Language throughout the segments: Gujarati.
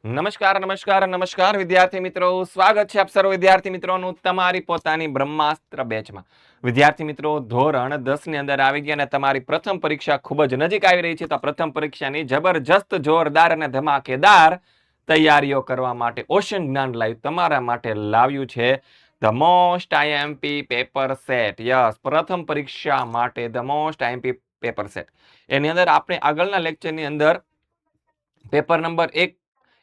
નમસ્કાર નમસ્કાર નમસ્કાર વિદ્યાર્થી મિત્રો, સ્વાગત છે આપ સર્વ વિદ્યાર્થી મિત્રોનું તમારી પોતાની બ્રહ્માસ્ત્ર બેચમાં. વિદ્યાર્થી મિત્રો, ધોરણ 10 ની અંદર આવી ગયા અને તમારી પ્રથમ પરીક્ષા ખૂબ જ નજીક આવી રહી છે. તો પ્રથમ પરીક્ષાની જબરજસ્ત, જોરદાર અને ધમાકેદાર તૈયારીઓ કરવા માટે ઓશન જ્ઞાન લાઈવ તમારા માટે લાવ્યું છે the most IMP paper set. Yes, પ્રથમ પરીક્ષા માટે the most IMP paper set. એની અંદર આપણે આગળના લેક્ચરની અંદર પેપર નંબર 1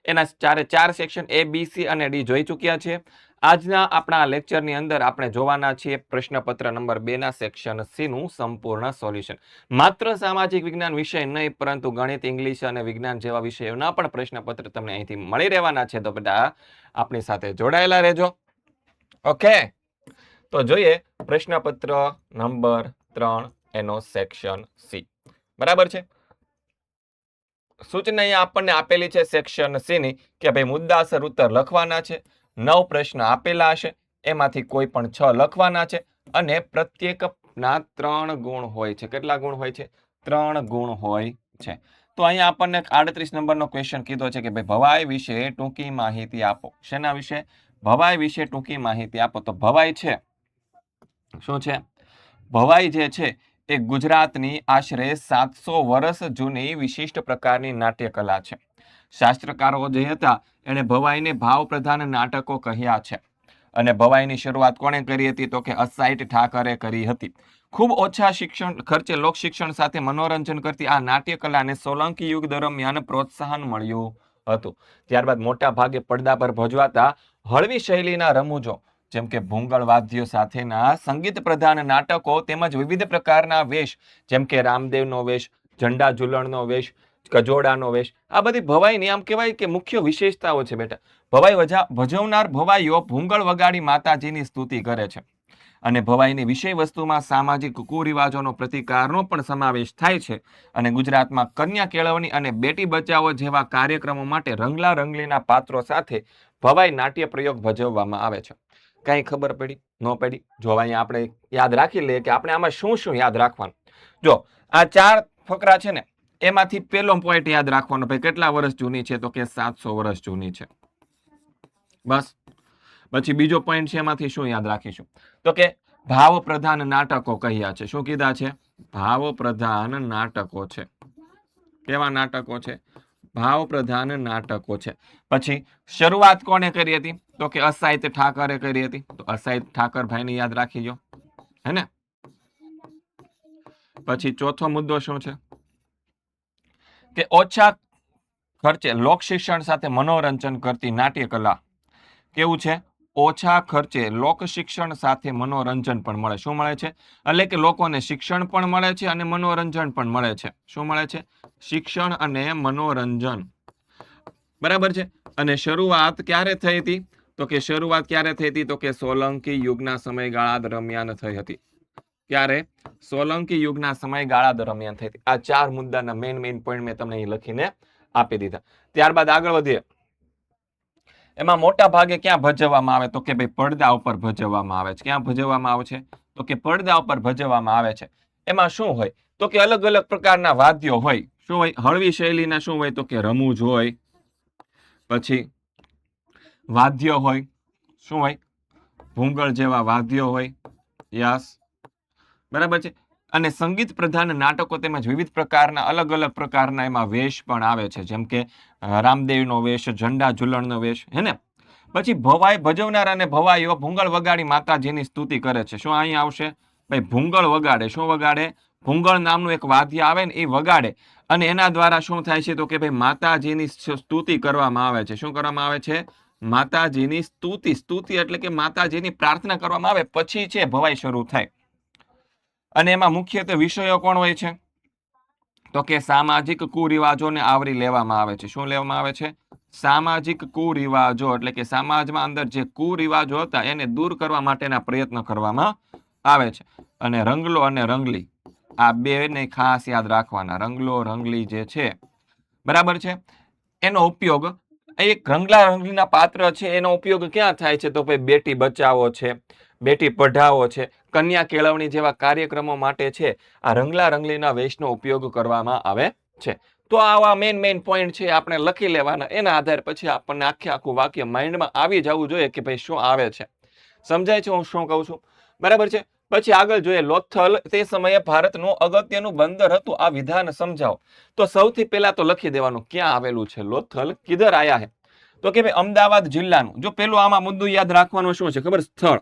એના ચાર સેક્શન A, B, C અને D જોઈ ચૂક્યા છે. આજના આપણા લેક્ચરની અંદર આપણે જોવાના છીએ પ્રશ્નપત્ર નંબર 2 ના સેક્શન C નું સંપૂર્ણ સોલ્યુશન. માત્ર સામાજિક વિજ્ઞાન વિષય નહીં, પરંતુ ગણિત, ઇંગ્લિશ અને વિજ્ઞાન જેવા વિષયોના પણ પ્રશ્નપત્ર તમને અહીંથી મળી રહેવાના છે. તો બધા આપણી સાથે જોડાયેલા રહેજો. ઓકે, તો જોઈએ પ્રશ્નપત્ર નંબર 3 એનો સેક્શન C. બરાબર છે. સૂચના અહીંયા આપણને આપેલી છે સેક્શન સી ની કે ભાઈ મુદ્દાસર ઉત્તર લખવાના છે. 9 પ્રશ્ન આપેલા હશે, એમાંથી કોઈ પણ 6 લખવાના છે અને પ્રત્યેકના 3 ગુણ હોય છે. કેટલા ગુણ હોય છે? 3 ગુણ હોય છે. તો અહીંયા આપણને 38 નંબરનો ક્વેશ્ચન કીધો છે કે ભાઈ ભવાઈ વિશે ટૂંકી માહિતી આપો. શેના વિશે? ભવાઈ વિશે ટૂંકી માહિતી આપો. તો ભવાઈ છે શું છે? ભવાઈ જે છે એ ગુજરાતની આશરે 700 વર્ષ જૂની વિશિષ્ટ પ્રકારની નાટ્યકલા છે. શાસ્ત્રકારો જે હતા એને ભવાઈને ભાવપ્રધાન નાટકો કહ્યા છે. અને ભવાઈની શરૂઆત કોણે કરી હતી? તો કે અસાઈટ ઠાકરે કરી હતી. ખૂબ ઓછા શિક્ષણ ખર્ચે લોક શિક્ષણ સાથે મનોરંજન કરતી આ નાટ્યકલાને સોલંકી યુગ દરમિયાન પ્રોત્સાહન મળ્યું હતું. ત્યારબાદ મોટા ભાગે પડદા પર ભજવાતા હળવી શૈલીના રમૂજો જેમ કે ભૂંગળ વાદ્યો સાથેના સંગીત પ્રધાન નાટકો તેમજ વિવિધ પ્રકારના વેશ જેમ કે રામદેવનો વેશ, ઝંડા ઝુલણનો વેશ, કજોડાનો વેશ, આ બધી ભવાઈની આમ કહેવાય કે મુખ્ય વિશેષતાઓ છે બેટા. ભવાઈ ભજવનાર ભવાઈઓ ભૂંગળ વગાડી માતાજીની સ્તુતિ કરે છે. અને ભવાઈની વિષય વસ્તુમાં સામાજિક કુરિવાજોનો પ્રતિકારનો પણ સમાવેશ થાય છે. અને ગુજરાતમાં કન્યા કેળવણી અને બેટી બચાવો જેવા કાર્યક્રમો માટે રંગલા રંગલીના પાત્રો સાથે ભવાઈ નાટ્ય પ્રયોગ ભજવવામાં આવે છે. કઈ ખબર પડી? ન પડી? જો અહીંયા આપણે યાદ રાખી લઈએ કે આપણે આમાં શું શું યાદ રાખવાનું. જો આ 4 ફકરા છે ને, એમાંથી પહેલો પોઈન્ટ યાદ રાખવાનો. ભાઈ કેટલા વર્ષ જૂની છે? તો કે 700 વર્ષ જૂની છે. બસ. પછી બીજો પોઈન્ટ છે, એમાંથી શું યાદ રાખીશું? તો કે ભાવ પ્રધાન નાટકો કહ્યા છે. શું કીધા છે? ભાવ પ્રધાન નાટકો છે. કેવા નાટકો છે? ભાવ પ્રધાન નાટકો છે. પછી શરૂઆત કોને કરી હતી? તો કે અસાઈત ઠાકરે કરી હતી. તો અસાઈત ઠાકર ભાઈને યાદ રાખીજો, હે ને? પછી ચોથો મુદ્દો શું છે? કે ઓછા ખર્ચે લોક શિક્ષણ સાથે મનોરંજન કરતી નાટ્યકલા. કેવું છે? ઓછા ખર્ચે લોક શિક્ષણ સાથે મનોરંજન પણ મળે. શું મળે છે? એટલે કે લોકોને શિક્ષણ પણ મળે છે અને મનોરંજન પણ મળે છે. શું મળે છે? શિક્ષણ અને મનોરંજન. બરાબર છે. અને શરૂઆત ક્યારે થઈ હતી? તો કે શરૂઆત ક્યારે થઈ હતી? તો કે સોલંકી યુગના સમયગાળા દરમિયાન થઈ હતી. ક્યારે? સોલંકી યુગના સમયગાળા દરમિયાન થઈ હતી. આ 4 મુદ્દાના મેઇન પોઈન્ટ મેં તમને અહીં લખીને આપી દીધા. ત્યારબાદ આગળ વધીએ. એમાં મોટા ભાગે ક્યાં ભજવવામાં આવે? તો કે ભાઈ પડદા ઉપર ભજવવામાં આવે છે. ક્યાં ભજવવામાં આવે છે? તો કે પડદા ઉપર ભજવવામાં આવે છે. એમાં શું હોય? તો કે અલગ અલગ પ્રકારના વાદ્યો હોય. શું હોય? હળવી શૈલીના શું હોય? તો કે રમૂજ હોય. પછી વાદ્ય હોય. શું હોય? ભૂંગળ જેવા વાદ્યો હોય. યસ, બરાબર છે. અને સંગીત પ્રધાન નાટકો તેમજ વિવિધ પ્રકારના અલગ અલગ પ્રકારના એમાં વેશ પણ આવે છે. જેમ કે રામદેવનો વેશ, ઝંડા ઝુલણનો વેશ, હે ને? પછી ભવાઈ ભજવનાર અને ભવાઈઓ ભૂંગળ વગાડી માતાજીની સ્તુતિ કરે છે. શું અહીં આવશે? ભાઈ ભૂંગળ વગાડે. શું વગાડે? ભૂંગળ નામનું એક વાદ્ય આવે ને, એ વગાડે. અને એના દ્વારા શું થાય છે? તો કે ભાઈ માતાજીની સ્તુતિ કરવામાં આવે છે. શું કરવામાં આવે છે? માતાજીની સ્તુતિ. સ્તુતિ એટલે કે માતાજીની પ્રાર્થના કરવામાં આવે પછી છે ભવાઈ શરૂ થાય. અને એમાં મુખ્યત્વે વિષયો કોણ હોય છે? તો કે સામાજિક કુરિવાજોને આવરી લેવામાં આવે છે. શું લેવામાં આવે છે? સામાજિક કુરિવાજો. એટલે કે સમાજમાં અંદર જે કુરિવાજો હતા એને દૂર કરવા માટેના પ્રયત્ન કરવામાં આવે છે. અને રંગલો અને રંગલી, આ બેને ખાસ યાદ રાખવાના. રંગલો રંગલી જે છે, બરાબર છે, એનો ઉપયોગ, એક રંગલા રંગલીના પાત્ર છે, એનો ઉપયોગ ક્યાં થાય છે? તો ભાઈ બેટી બચાવો છે, બેટી પઢાઓ છે, કન્યા કેળવણી જેવા કાર્યક્રમો માટે છે આ રંગલા રંગલીના વેશનો ઉપયોગ કરવામાં આવે છે. તો આવા મેઇન પોઈન્ટ છે આપણે લખી લેવાના, એના આધારે પછી આપણને આખું વાક્ય માઇન્ડમાં આવી જવું જોઈએ કે ભાઈ શું આવે છે. સમજાય છે હું શું કહું છું? બરાબર છે. પછી આગળ જોઈએ, લોથલ તે સમયે ભારતનું અગત્યનું બંદર હતું, આ વિધાન સમજાવો. તો સૌથી પહેલા તો લખી દેવાનું ક્યાં આવેલું છે લોથલ, કિધર આયા હે. તો કે ભાઈ અમદાવાદ જિલ્લાનું. જો પેલું આમાં મુદ્દો યાદ રાખવાનું શું છે ખબર? સ્થળ.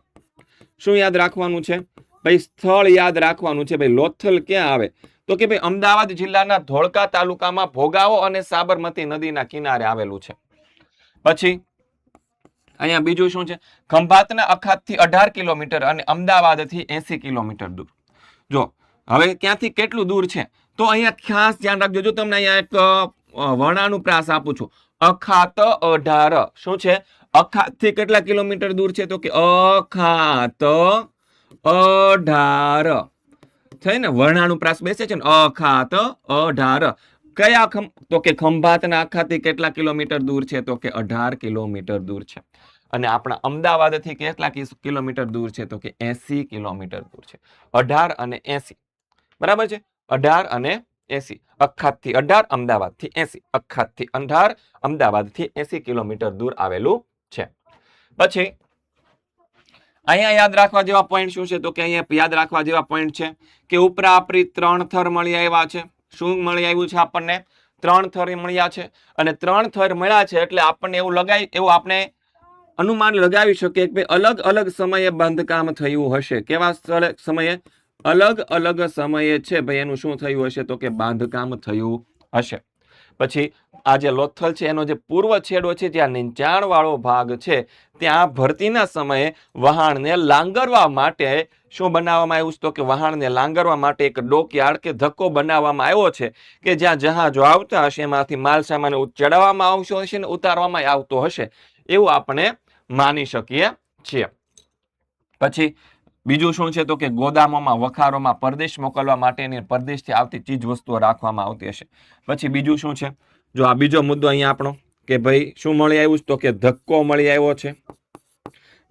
શું યાદ રાખવાનું છે ભાઈ? સ્થળ યાદ રાખવાનું છે. ભાઈ લોથલ ક્યાં આવે? તો કે ભાઈ અમદાવાદ જિલ્લાના ધોળકા તાલુકામાં ભોગાવો અને સાબરમતી નદીના કિનારે આવેલું છે. પછી અહીંયા બીજું શું છે? ખંભાતના અખાતથી 18 કિલોમીટર અને અમદાવાદથી 80 કિલોમીટર દૂર. જો હવે ક્યાંથી કેટલું દૂર છે તો અહીંયા ખાસ ધ્યાન રાખજો. જો તમને અહીંયા એક વર્ણાનુપ્રાસ આપું છું, અખાત 18. શું છે? અખાતથી કેટલા કિલોમીટર દૂર છે? તો કે અખાત 18 થઈ ને, વર્ણાનુપ્રાસ બેસે છે ને, અખાત 18. કયા તો કે ખંભાતના અખાતથી કેટલા કિલોમીટર દૂર છે? તો કે 18 કિલોમીટર દૂર છે. અને આપણા અમદાવાદથી કેટલા કિલોમીટર દૂર છે? તો કે 80 કિલોમીટર દૂર છે. 18 અને 80. બરાબર છે? 18 અને 80. અખાતથી 18, અમદાવાદથી 80. અખાતથી 18, અમદાવાદથી 80 કિલોમીટર દૂર આવેલું છે. પછી અહીંયા યાદ રાખવા જેવા પોઈન્ટ શું છે? તો કે અહીંયા યાદ રાખવા જેવા પોઈન્ટ છે કે ઉપરા આપણી 3 થર મળી આવ્યા છે. શું મળી આવ્યું છે આપણને? 3 થર મળ્યા છે. અને 3 થર મળ્યા છે એટલે આપણને એવું આપણે અનુમાન લગાવી શકીએ કે અલગ અલગ સમયે બાંધકામ થયું હશે. કેવા સમયે? અલગ અલગ સમયે છે ભાઈ એનું શું થયું હશે? તો કે બાંધકામ થયું હશે. પછી આ જે લોથલ છે એનો જે પૂર્વ છેડો છે, જ્યાં નીચાણ વાળો ભાગ છે, ત્યાં ભરતીના સમયે વહાણને લાંગરવા માટે શું બનાવવામાં આવ્યું? તો કે વહાણને લાંગરવા માટે એક ડોકયાર્ડ કે ધક્કો બનાવવામાં આવ્યો છે કે જ્યાં જહાજો આવતા હશે એમાંથી માલ સામાન ચડાવવામાં આવતો હશે ને ઉતારવામાં આવતો હશે, એવું આપણે માની શકીએ છીએ. પછી બીજું શું છે? તો કે ગોદામોમાં વખારોમાં પરદેશ મોકલવા માટેની પરદેશથી આવતી ચીજ વસ્તુઓ રાખવામાં આવતી હશે. પછી બીજું શું છે? જો આ બીજો મુદ્દો અહીંયા આપણો કે ભાઈ શું મળી આવ્યું? તો કે ધક્કો મળી આવ્યો છે.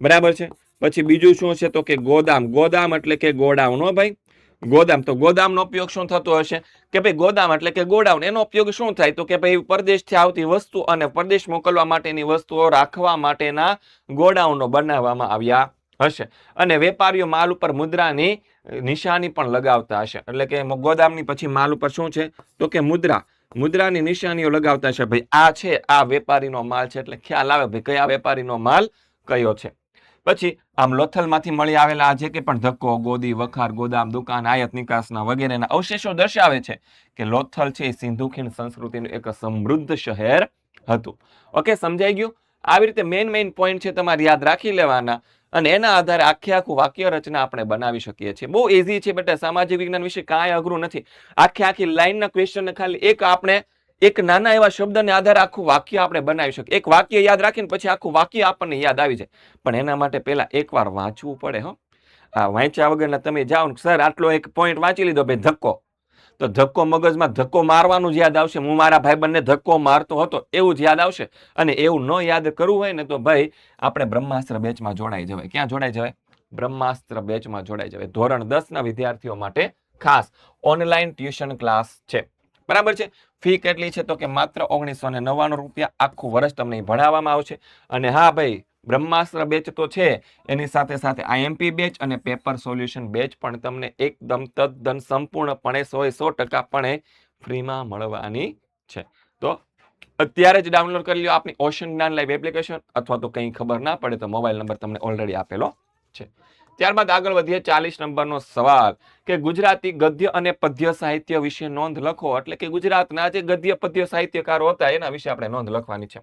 બરાબર છે. પછી બીજું શું છે? તો કે ગોદામ. ગોદામ એટલે કે ગોડાઉન. હો ભાઈ, ગોદામ. તો ગોદામનો ઉપયોગ શું થતો હશે? કે ભાઈ ગોદામ એટલે કે ગોડાઉન. એનો ઉપયોગ શું થાય? તો કે ભાઈ પરદેશથી આવતી વસ્તુ અને પરદેશ મોકલવા માટેની વસ્તુઓ રાખવા માટેના ગોડાઉનો બનાવવામાં આવ્યા હશે. અને વેપારીઓ માલ ઉપર મુદ્રાની નિશાની પણ લગાવતા હશે. એટલે કે ગોદામની પછી માલ ઉપર શું છે? તો કે મુદ્રાની નિશાનીઓ લગાવતા હશે. ભાઈ આ છે, આ વેપારીનો માલ છે, એટલે ખ્યાલ આવે ભાઈ કયા વેપારીનો માલ કયો છે. પછી આમ લોથલમાંથી મળી આવેલા આ જે કે પણ ધક્કો, ગોદી, વખાર, ગોદામ, દુકાન, આયાત નિકાસના વગેરેના અવશેષો દર્શાવે છે કે લોથલ છે એ સિંધુ ખીણ સંસ્કૃતિનું એક સમૃદ્ધ શહેર હતું. ઓકે, સમજાઈ ગયું? આવી રીતે મેઇન પોઈન્ટ છે તમારે યાદ રાખી લેવાના અને એના આધારે આખું વાક્ય રચના આપણે બનાવી શકીએ છીએ. બહુ ઇઝી છે બેટા. સામાજિક વિજ્ઞાન વિશે કાંઈ અઘરું નથી. આખી લાઈનના ક્વેશ્ચનને ખાલી એક નાના એવા શબ્દને આધારે આખું વાક્ય આપણે બનાવી શકીએ. એક વાક્ય યાદ રાખીને પછી આખું વાક્ય આપણને યાદ આવી જાય. પણ એના માટે પહેલા એકવાર વાંચવું પડે. વાંચ્યા વગરના તમે જાઓ ને સર આટલો એક પોઈન્ટ વાંચી લીધો ભાઈ ધક્કો, તો ધક્કો મગજમાં ધક્કો મારવાનું જ યાદ આવશે. હું મારા ભાઈબંધને ધક્કો મારતો હતો એવું જ યાદ આવશે. અને એવું ન યાદ કરવું હોય ને તો ભાઈ આપણે બ્રહ્માસ્ત્ર બેચમાં જોડાઈ જવાય. ક્યાં જોડાઈ જવાય? બ્રહ્માસ્ત્ર બેચમાં જોડાઈ જવાય. ધોરણ 10 ના વિદ્યાર્થીઓ માટે ખાસ ઓનલાઈન ટ્યુશન ક્લાસ છે. બરાબર છે. ફી કેટલી છે? તો કે માત્ર 1999 રૂપિયા. આખું વર્ષ તમને ભણાવવામાં આવશે. અને હા ભાઈ, બ્રહ્માસ્ત્ર બેચ તો છે, એની સાથે સાથે આઈએમપી બેચ અને પેપર સોલ્યુશન બેચ પણ તમને એકદમ તદ્દન સંપૂર્ણપણે 100% ફ્રીમાં મળવાની છે. તો અત્યારે જ ડાઉનલોડ કરી લો આપની ઓશન જ્ઞાન લાઈવ એપ્લિકેશન, અથવા તો કંઈ ખબર ના પડે તો મોબાઈલ નંબર તમને ઓલરેડી આપેલો છે. ત્યારબાદ આગળ વધીએ 40 નંબરનો સવાલ કે ગુજરાતી ગદ્ય અને પદ્ય સાહિત્ય વિશે નોંધ લખો. એટલે કે ગુજરાતના જે ગદ્ય પદ્ય સાહિત્યકારો હતા એના વિશે આપણે નોંધ લખવાની છે.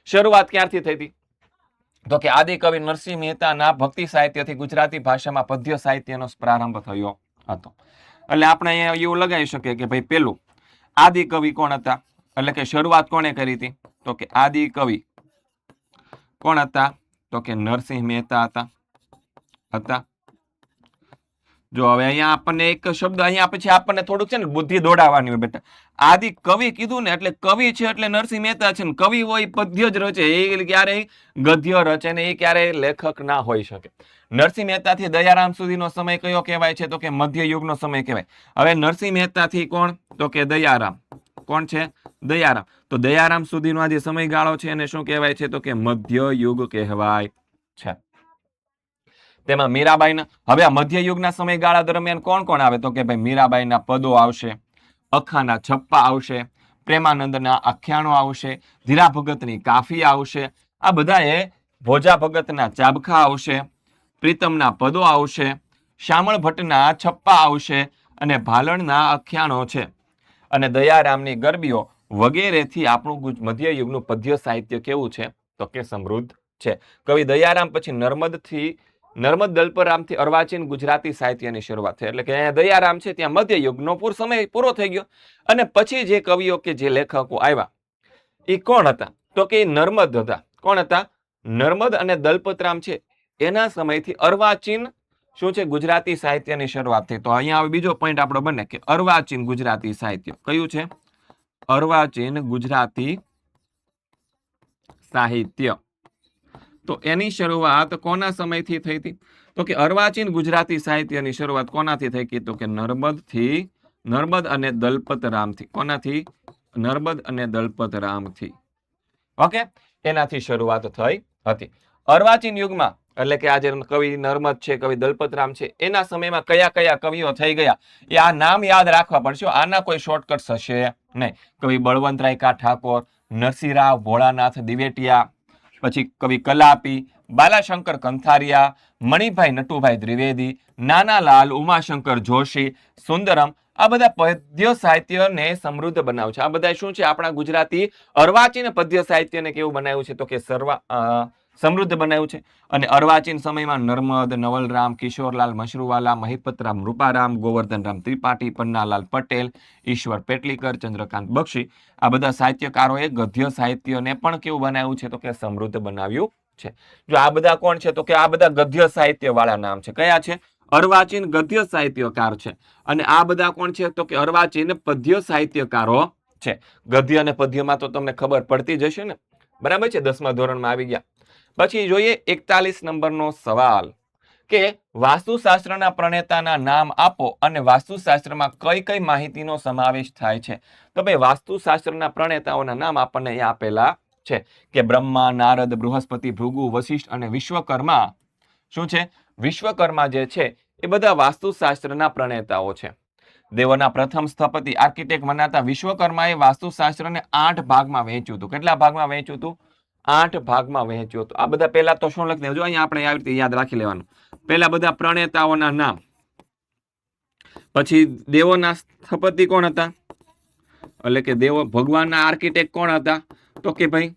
શરૂઆત ક્યારથી થઈ હતી? તો કે આદિકવિ નરસિંહ મહેતાના ભક્તિ સાહિત્યથી ગુજરાતી ભાષામાં પદ્ય સાહિત્યનો પ્રારંભ થયો હતો. એટલે આપણે અહીંયા એવું લગાવી શકીએ કે ભાઈ પેલું આદિકવિ કોણ હતા? એટલે કે શરૂઆત કોણે કરી હતી? તો કે આદિકવિ કોણ હતા? તો કે નરસિંહ મહેતા હતા. જો હવે અહીંયા આપણને એક શબ્દ અહીંયા પછી આપણને થોડુંક છે ને બુદ્ધિ દોડાવવાની હોય બેટા. આદિ કવિ કીધું ને એટલે કવિ છે એટલે નરસિંહ મહેતા છે ને કવિ હોય પદ્ય જ રચે, એ ક્યારેય ગદ્ય રચે ને એ ક્યારેય લેખક ના હોઈ શકે. નરસિંહ મહેતાથી દયારામ સુધીનો સમય કયો કહેવાય છે? તો કે મધ્ય યુગનો સમય કહેવાય. હવે નરસિંહ મહેતાથી કોણ? તો કે દયારામ. કોણ છે? દયારામ. તો દયારામ સુધીનો આ જે સમયગાળો છે એને શું કહેવાય છે? તો કે મધ્યયુગ કહેવાય છે. તેમાં મીરાબાઈના, હવે આ મધ્યયુગના સમયગાળા દરમિયાન કોણ કોણ આવે? તો કે ભાઈ મીરાબાઈના પદો આવશે, અખાના છપ્પા આવશે, પ્રેમાનંદના આખ્યાનો આવશે, ધીરા ભગતની કાફી આવશે, આ બધાએ ભોજા ભગતના ચાબખા આવશે, પ્રીતમના પદો આવશે, શામળ ભટ્ટના છપ્પા આવશે અને ભાલણના આખ્યાનો છે. અને દયારામની ગરબીઓ વગેરેથી આપણું મધ્યયુગનું પદ્ય સાહિત્ય કેવું છે? તો કે સમૃદ્ધ છે. કવિ દયારામ પછી નર્મદ દલપતરામથી અર્વાચીન ગુજરાતી સાહિત્યની શરૂઆત થઈ. એટલે કે અહીંયા દયારામ છે ત્યાં મધ્યયુગનો સમય પૂરો થઈ ગયો. અને પછી જે કવિઓ કે જે લેખકો આવ્યા એ કોણ હતા? તો કે નર્મદ હતા. કોણ હતા? નર્મદ અને દલપતરામ છે એના સમયથી અર્વાચીન શું છે? ગુજરાતી સાહિત્યની શરૂઆત થઈ. તો અહીંયા બીજો પોઈન્ટ આપણો બને કે અર્વાચીન ગુજરાતી સાહિત્ય કયું છે? અર્વાચીન ગુજરાતી સાહિત્ય. તો એની શરૂઆત કોના સમયથી થઈ હતી? તો કે અર્વાચીન ગુજરાતી સાહિત્યની શરૂઆત કોનાથી થઈ હતી? તો કે નર્મદ અને દલપતરામથી. કોનાથી? નર્મદ અને દલપતરામથી. ઓકે, એનાથી શરૂઆત થઈ હતી. અર્વાચીન યુગમાં એટલે કે આજે કવિ નર્મદ છે, કવિ દલપતરામ છે, એના સમયમાં કયા કયા કવિઓ થઈ ગયા એ આ નામ યાદ રાખવા પડશે. આના કોઈ શોર્ટકટ હશે નહીં. કવિ બળવંતરાય કા ઠાકોર, નરસિંહરાવ ભોળાનાથ દિવેટિયા, પછી કવિ કલાપી, બાલાશંકર કંથારિયા, મણિભાઈ નટુભાઈ દ્વિવેદી, નાનાલાલ ઉમાશંકર જોશી, સુંદરમ, આ બધા પદ્ય સાહિત્યને સમૃદ્ધ બનાવ્યું છે. આ બધા શું છે? આપણા ગુજરાતી અર્વાચીન પદ્ય સાહિત્યને કેવું બનાવ્યું છે? તો કે સમૃદ્ધ બનાવ્યું છે. અને અર્વાચીન સમયમાં નર્મદ, નવલરામ, કિશોરલાલ મશરૂવાલા, મહિપતરામ રૂપારામ, ગોવર્ધનરામ ત્રિપાઠી, પન્નાલાલ પટેલ, ઈશ્વર પેટલીકર, ચંદ્રકાંત બક્ષી, આ બધા સાહિત્યકારોએ ગદ્ય સાહિત્યને પણ કેવું બનાવ્યું છે? તો કે સમૃદ્ધ બનાવ્યું છે. જો આ બધા કોણ છે? તો કે આ બધા ગદ્ય સાહિત્ય વાળા નામ છે. કયા છે? અર્વાચીન ગદ્ય સાહિત્યકાર છે. અને આ બધા કોણ છે? તો કે અર્વાચીન પદ્ય સાહિત્યકારો છે. ગદ્ય અને પદ્યમાં તો તમને ખબર પડતી જ હશે ને, બરાબર છે? 10મા ધોરણમાં આવી ગયા. પછી જોઈએ 41 નંબરનો સવાલ કે વાસ્તુશાસ્ત્રના પ્રણેતાના નામ આપો અને વાસ્તુશાસ્ત્રમાં કઈ કઈ માહિતીનો સમાવેશ થાય છે? તો ભાઈ વાસ્તુશાસ્ત્રના પ્રણેતાઓના નામ આપણને અહીંયા આપેલા છે કે બ્રહ્મા, નારદ, બૃહસ્પતિ, ભૃગુ, વશિષ્ઠ અને વિશ્વકર્મા. શું છે? વિશ્વકર્મા જે છે એ બધા વાસ્તુશાસ્ત્રના પ્રણેતાઓ છે. દેવોના પ્રથમ સ્થપતિ આર્કિટેક્ટ મનાતા વિશ્વકર્માએ વાસ્તુશાસ્ત્રને 8 ભાગમાં વહેંચ્યું હતું. કેટલા ભાગમાં વહેંચ્યું હતું? 8 ભાગમાં વહેંચ્યું હતું. આ બધા પહેલા તો શું લખી દેજો, અહીંયા આપણે આવી રીતે યાદ રાખી લેવાનું. પહેલા બધા પ્રણેતાઓના નામ, પછી દેવોના સ્થપતિ કોણ હતા? એટલે કે દેવો ભગવાનના આર્કિટેક્ટ કોણ હતા? તો કે ભાઈ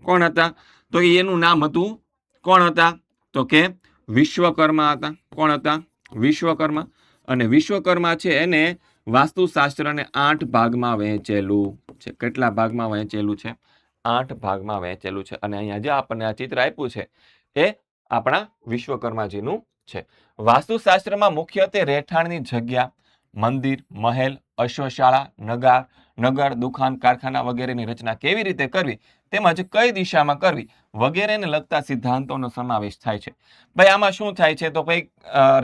કોણ હતા? તો એનું નામ હતું કોણ હતા? તો કે વિશ્વકર્મા હતા. કોણ હતા? વિશ્વકર્મા. અને વિશ્વકર્મા છે એને વાસ્તુશાસ્ત્રને 8 ભાગમાં વહેંચેલું છે. કેટલા ભાગમાં વહેંચેલું છે? 8 ભાગમાં વહેંચેલું છે. અને અહીંયા જે આપણને આ ચિત્ર આપ્યું છે એ આપણા વિશ્વકર્માજીનું છે. વાસ્તુશાસ્ત્રમાં મુખ્યત્વે રહેઠાણની જગ્યા, મંદિર, મહેલ, અશ્વશાળા, નગર, દુકાન, કારખાના વગેરેની રચના કેવી રીતે કરવી તેમજ કઈ દિશામાં કરવી વગેરેને લગતા સિદ્ધાંતોનો સમાવેશ થાય છે. ભાઈ આમાં શું થાય છે? તો ભાઈ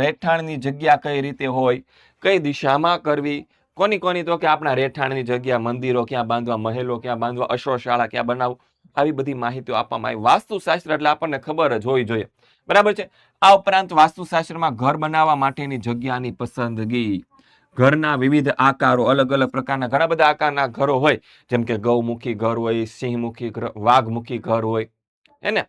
રહેઠાણની જગ્યા કઈ રીતે હોય, કઈ દિશામાં કરવી, કોની તો કે આપણા રહેઠાણની જગ્યા, મંદિરો ક્યાં બાંધવા, મહેલો ક્યાં બાંધવા, અશ્વશાળા ક્યાં બનાવવું, આવી બધી માહિતીઓ આપવામાં આવી. વાસ્તુશાસ્ત્ર એટલે આપણને ખબર જ હોવી જોઈએ, બરાબર છે? આ ઉપરાંત વાસ્તુશાસ્ત્રમાં ઘર બનાવવા માટેની જગ્યાની પસંદગી, ઘરના વિવિધ આકારો, અલગ અલગ પ્રકારના ઘણા બધા આકારના ઘરો હોય, જેમ કે ગૌમુખી ઘર હોય, સિંહમુખી ઘર, વાઘમુખી ઘર હોય, હે ને?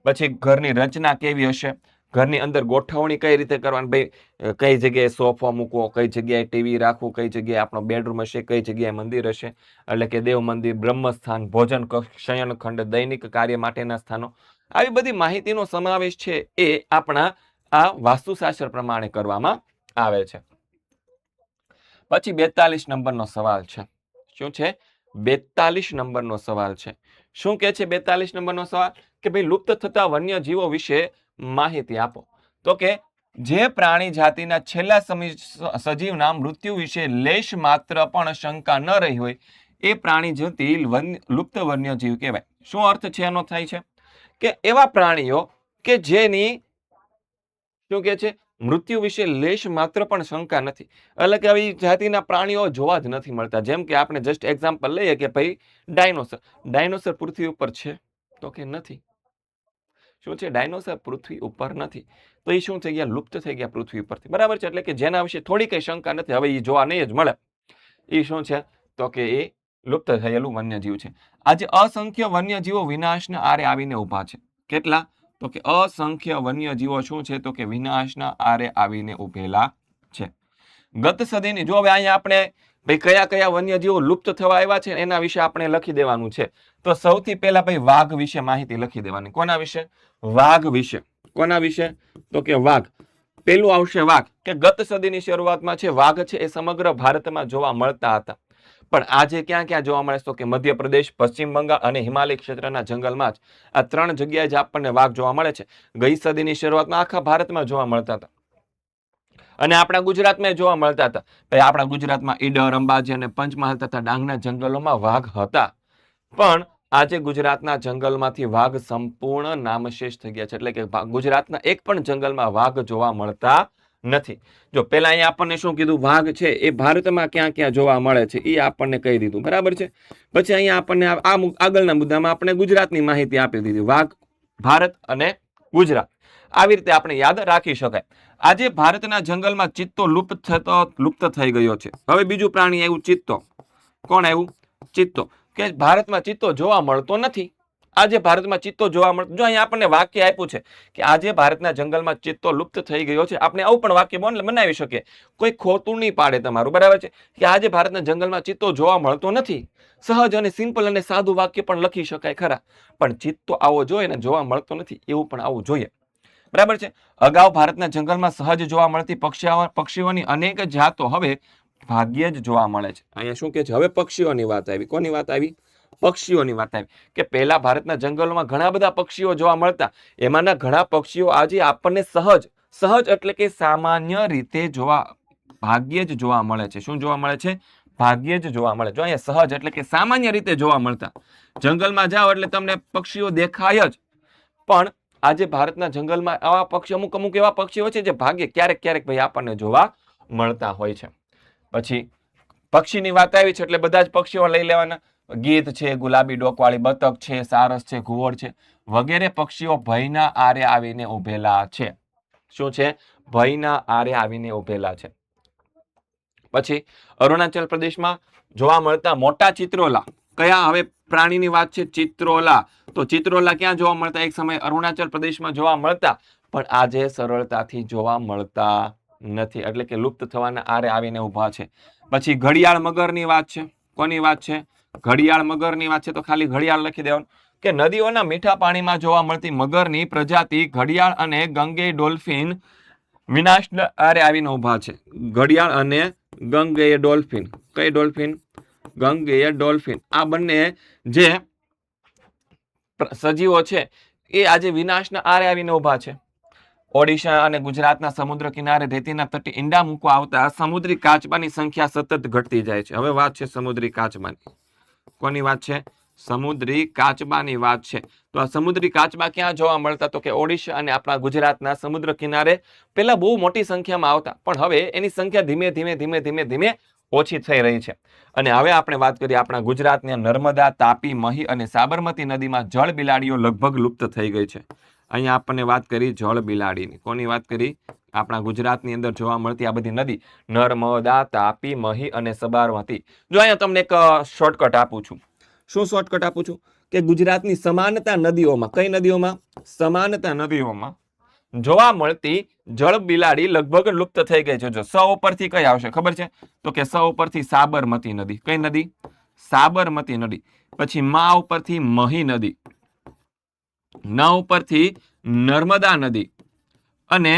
પછી ઘરની રચના કેવી હશે, ઘરની અંદર ગોઠવણી કઈ રીતે કરવાની, ભાઈ કઈ જગ્યાએ સોફા મૂકવો, કઈ જગ્યાએ ટીવી રાખવું, કઈ જગ્યાએ આપણો બેડરૂમ હશે, કઈ જગ્યાએ મંદિર હશે, એટલે કે દેવ મંદિર, બ્રહ્મસ્થાન, ભોજન કક્ષ, શયનખંડ, દૈનિક કાર્ય માટેના સ્થાનો, આવી બધી માહિતીનો સમાવેશ છે એ આપણા આ વાસ્તુશાસ્ત્ર પ્રમાણે કરવામાં આવે છે. પછી 42 નંબરનો સવાલ છે. શું છે? 42 નંબરનો સવાલ છે. શું કે છે 42 નંબરનો સવાલ? કે ભાઈ લુપ્ત થતા વન્યજીવો વિશે માહિતી આપો. તો કે જે પ્રાણી જાતિના છેલ્લા સજીવના મૃત્યુ વિશે લેશ માત્ર પણ શંકા ન રહી હોય એ પ્રાણી જાતિ લુપ્ત વન્યજીવ કહેવાય. શું અર્થ છે એનો થાય છે? કે એવા પ્રાણીઓ કે જેની શું કે છે? મૃત્યુ વિશે લેશ માત્ર પણ શંકા નથી. એટલે કે આવી જાતિના પ્રાણીઓ જોવા જ નથી મળતા. જેમ કે આપણે જસ્ટ એક્ઝામ્પલ લઈએ કે ભાઈ ડાયનોસર. ડાયનોસર પૃથ્વી ઉપર છે તો કે નથી. શું છે? ડાયનોસર પૃથ્વી ઉપર નથી. તો એ શું થઈ ગયા? લુપ્ત થઈ ગયા પૃથ્વી ઉપરથી. બરાબર છે. એટલે કે જેના વિશે થોડી કઈ શંકા નથી, હવે એ જોવા નહીં જ મળે, એ શું છે? તો કે એ લુપ્ત થયેલું વન્યજીવ છે. આજે અસંખ્ય વન્યજીવો વિનાશના આરે આવીને ઉભા છે. કેટલા? તો કે અસંખ્ય વન્યજીવો શું છે? તો કે વિનાશના આરે આવીને ઉભેલા છે. ગત સદીની જો હવે અહીંયા આપણે ભાઈ કયા કયા વન્યજીવો લુપ્ત થવા આવ્યા છે એના વિશે આપણે લખી દેવાનું છે. તો સૌથી પહેલા ભાઈ વાઘ વિશે માહિતી લખી દેવાની. કોના વિશે? વાઘ વિશે. કોના વિશે? તો કે વાઘ. પેલું આવશે વાઘ, કે ગત સદીની શરૂઆતમાં છે વાઘ છે એ સમગ્ર ભારતમાં જોવા મળતા હતા. પણ આજે ક્યાં ક્યાં જોવા મળે? તો કે મધ્યપ્રદેશ, પશ્ચિમ બંગાળ અને હિમાલય ક્ષેત્રના જંગલમાં જ આ 3 જગ્યાએ જ આપણને વાઘ જોવા મળે છે. ગઈ સદીની શરૂઆતમાં આખા ભારતમાં જોવા મળતા હતા અને આપણા ગુજરાતમાં જોવા મળતા હતા. ભાઈ આપણા ગુજરાતમાં ઈડર, અંબાજી અને પંચમહાલ તથા ડાંગના જંગલોમાં વાઘ હતા. પણ આજે ગુજરાતના જંગલમાંથી વાઘ સંપૂર્ણ નામશેષ થઈ ગયા છે. એટલે કે ગુજરાતના એક પણ જંગલમાં વાઘ જોવા મળતા નથી. જો પેલા અહીંયા આપણને શું કીધું? વાઘ છે એ ભારતમાં ક્યાં ક્યાં જોવા મળે છે એ આપણને કહી દીધું. બરાબર છે. પછી અહીંયા આપણને આ આગળના મુદ્દામાં આપણે ગુજરાતની માહિતી આપી દીધી. વાઘ, ભારત અને ગુજરાત. આવી રીતે આપણે યાદ રાખી શકાય. આજે ભારતના જંગલમાં ચિત્તો લુપ્ત થઈ ગયો છે. હવે બીજું પ્રાણી આવ્યું, ચિત્તો. કોણ આવ્યું? ચિત્તો. કે ભારતમાં ચિત્તો જોવા મળતો નથી. આજે ભારતમાં ચિત્તો જોવા મળતો, જો અહીંયા આપણને વાક્ય આપ્યું છે કે આજે ભારતના જંગલમાં ચિત્તો લુપ્ત થઈ ગયો છે, આપણે આવું પણ વાક્ય બનાવી શકીએ. કોઈ ખોટું નહીં પાડે તમારું. બરાબર છે. કે આજે ભારતના જંગલમાં ચિત્તો જોવા મળતો નથી. સહજ અને સિમ્પલ અને સાદું વાક્ય પણ લખી શકાય ખરા, પણ ચિત્તો આવો જોઈએ ને જોવા મળતો નથી એવું પણ આવું જોઈએ. બરાબર છે. અગાઉ ભારતના જંગલમાં સહજ જોવા મળતી પક્ષીઓની અનેક જાતો હવે ભાગ્યે જ જોવા મળે છે. અહીંયા શું કે છે? હવે પક્ષીઓની વાત આવી. કોની વાત આવી? પક્ષીઓની વાત આવી. કે પહેલા ભારતના જંગલોમાં ઘણા બધા પક્ષીઓ જોવા મળતા. એમાંના ઘણા પક્ષીઓ આજે આપણને સહજ એટલે કે સામાન્ય રીતે ભાગ્યે જ જોવા મળે છે. શું જોવા મળે છે? ભાગ્યે જ જોવા મળે. જો અહીંયા સહજ એટલે કે સામાન્ય રીતે જોવા મળતા. જંગલમાં જાઓ એટલે તમને પક્ષીઓ દેખાય જ. પણ આજે ભારતના જંગલમાં આવા પક્ષી અમુક એવા પક્ષીઓ છે જે ભાગ્યે ક્યારેક ભાઈ આપણને જોવા મળતા હોય છે. પછી પક્ષીની વાત આવી છે એટલે બધા જ પક્ષીઓ લઈ લેવાના. ગીધ છે, ગુલાબી ડોકવાળી બતક છે, સારસ છે, ઘુવડ છે, વગેરે પક્ષીઓ ભયના આરે આવીને ઉભેલા છે. શું છે? ભયના આરે આવીને ઉભેલા છે. પછી અરુણાચલ પ્રદેશમાં જોવા મળતા મોટા ચિત્રોલા. કયા હવે પ્રાણીની વાત છે? ચિત્રોલા. તો ચિત્રોલા ક્યાં જોવા મળતા? એક સમયે અરુણાચલ પ્રદેશમાં જોવા મળતા, પણ આજે સરળતાથી જોવા મળતા નથી. એટલે કે લુપ્ત થવાના આરે આવીને ઉભા છે. પછી ઘડિયાળ મગરની વાત છે. કોની વાત છે? ઘડિયાળ મગરની વાત છે. તો ખાલી ઘડિયાળ લખી દેવાનું. કે નદીઓના મીઠા પાણીમાં જોવા મળતી મગરની પ્રજાતિ ઘડિયાળ અને ગંગે ડોલ્ફિન વિનાશના આરે આવીને ઉભા છે. ઘડિયાળ અને ગંગેય ડોલ્ફિન. કઈ ડોલ્ફિન? ગંગેય ડોલ્ફિન. આ બંને જે સજીવો છે એ આજે વિનાશના આરે આવીને ઉભા છે. ઓડિશા અને ગુજરાતના સમુદ્ર કિનારે રેતીના તટે ઈંડા મૂકવા આવતા સમુદ્રી કાચબાની સંખ્યા સતત ઘટતી જાય છે. હવે વાત છે સમુદ્રી કાચબાની. કોની વાત છે? સમુદ્રી કાચબાની વાત છે. તો આ સમુદ્રી કાચબા ક્યાં જોવા મળતા? તો કે ઓડિશા અને આપણા ગુજરાતના સમુદ્ર કિનારે પેલા બહુ મોટી સંખ્યામાં આવતા, પણ હવે એની સંખ્યા ધીમે ધીમે ઓછી થઈ રહી છે. અને હવે આપણે વાત કરીએ આપણા ગુજરાતની નર્મદા, તાપી, મહી અને સાબરમતી નદીમાં જળ બિલાડીઓ લગભગ લુપ્ત થઈ ગઈ છે. અહીંયા આપણને વાત કરી જળ બિલાડીની. કોની વાત કરી? આપણા ગુજરાતની અંદર જોવા મળતી આ બધી નદી નર્મદા, તાપી, મહી અને સાબરમતી. જો અહીંયા તમને એક શોર્ટકટ આપું છું. શું શોર્ટકટ આપું છું? કે ગુજરાતની સમાનતા નદીઓમાં, કઈ નદીઓમાં? સમાનતા નદીઓમાં જોવા મળતી જળ બિલાડી લગભગ લુપ્ત થઈ ગઈ છે. જો સ ઉપરથી કઈ આવશે ખબર છે? તો કે સ ઉપરથી સાબરમતી નદી. કઈ નદી? સાબરમતી નદી. પછી મા ઉપરથી મહી નદી, ન ઉપરથી નર્મદા નદી અને